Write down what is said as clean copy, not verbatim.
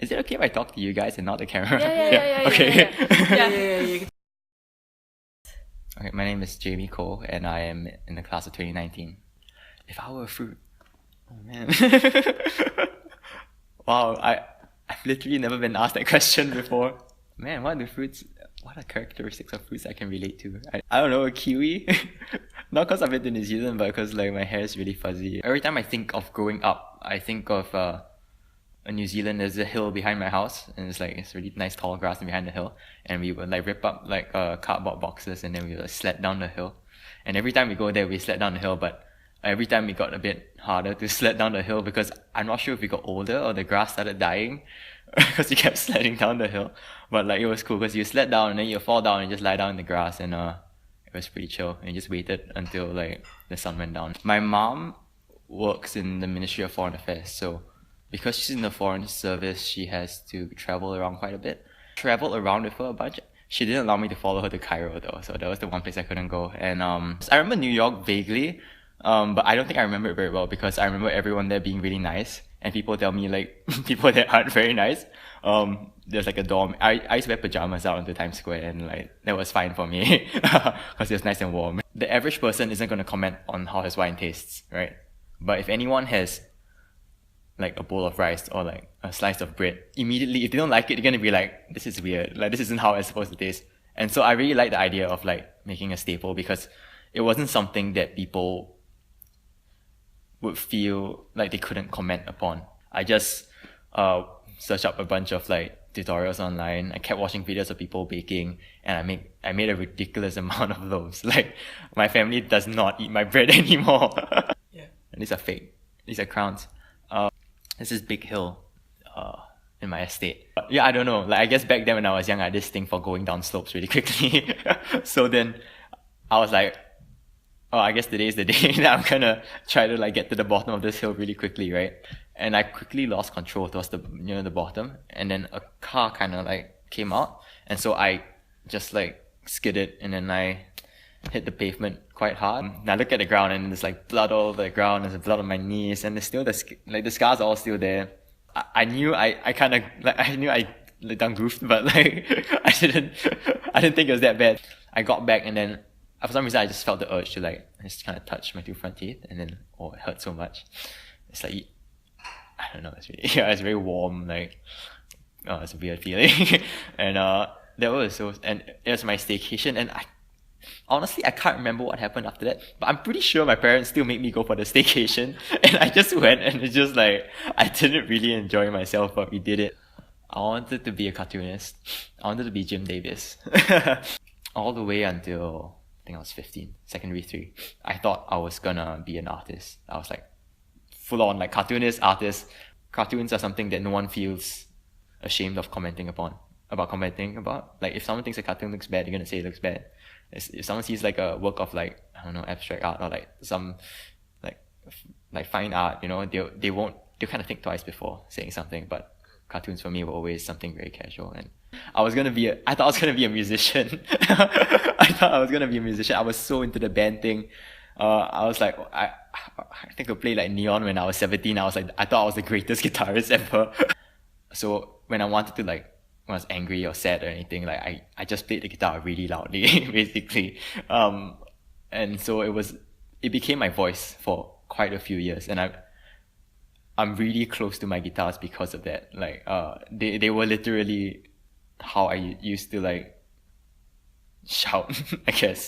Is it okay if I talk to you guys and not the camera? Yeah. Okay. Yeah. Okay, my name is Jaime Koh, and I am in the class of 2019. If I were a fruit, oh man. Wow, I've literally never been asked that question before. Man, what are characteristics of fruits I can relate to? I don't know, a kiwi? Not because I've been to New Zealand, but because like my hair is really fuzzy. Every time I think of growing up, I think of New Zealand. There's a hill behind my house, and it's really nice tall grass behind the hill, and we would like rip up like cardboard boxes, and then we would sled down the hill. And every time we go there, we sled down the hill, but every time it got a bit harder to sled down the hill because I'm not sure if we got older or the grass started dying because we kept sledding down the hill. But like it was cool because you sled down and then you fall down and just lie down in the grass, and it was pretty chill, and just waited until like the sun went down. My mom works in the Ministry of Foreign Affairs, so because she's in the foreign service, she has to travel around quite a bit. Traveled around with her a bunch. She didn't allow me to follow her to Cairo though, so that was the one place I couldn't go. And I remember New York vaguely, but I don't think I remember it very well because I remember everyone there being really nice, and people tell me like people there aren't very nice. There's like a dorm. I used to wear pajamas out into Times Square, and like that was fine for me because it was nice and warm. The average person isn't going to comment on how his wine tastes, right? But if anyone has like a bowl of rice or like a slice of bread, immediately if they don't like it, they're gonna be like, this is weird, like this isn't how it's supposed to taste. And so I really like the idea of like making a staple because it wasn't something that people would feel like they couldn't comment upon. I just searched up a bunch of like tutorials online. I kept watching videos of people baking, and I made a ridiculous amount of those. Like my family does not eat my bread anymore. Yeah. And these are fake. These are crowns. There's this big hill in my estate. Yeah, I don't know. Like I guess back then when I was young, I had this thing for going down slopes really quickly. So then I was like, oh, I guess today is the day that I'm gonna try to like get to the bottom of this hill really quickly, right? And I quickly lost control towards the the bottom, and then a car kind of like came out, and so I just like skidded, and then I hit the pavement quite hard. And I look at the ground, and there's like blood all over the ground. There's blood on my knees, and there's still the scars are all still there. I knew I kind of like I knew I like, done goofed, but like I didn't think it was that bad. I got back, and then for some reason I just felt the urge to like just kind of touch my two front teeth, and then it hurt so much. It's like I don't know. It's really it's very warm. Like it's a weird feeling, and that was and it was my staycation, and honestly, I can't remember what happened after that, but I'm pretty sure my parents still made me go for the staycation, and I just went, and it's just like, I didn't really enjoy myself, but we did it. I wanted to be a cartoonist. I wanted to be Jim Davis. All the way until, I think I was 15, secondary 3. I thought I was gonna be an artist. I was like, full on, like cartoonist, artist. Cartoons are something that no one feels ashamed of commenting about. Like, if someone thinks a cartoon looks bad, you're gonna say it looks bad. If someone sees like a work of like, I don't know, abstract art or like some like fine art, they'll kind of think twice before saying something. But cartoons for me were always something very casual, and I thought I was gonna be a musician. I thought I was gonna be a musician. I was so into the band thing. I was like, I think I could play like Neon when I was 17. I thought I was the greatest guitarist ever. So when I wanted to like, when I was angry or sad or anything, like I just played the guitar really loudly, basically. And so it became my voice for quite a few years, and I'm really close to my guitars because of that. Like they were literally how I used to like shout, I guess.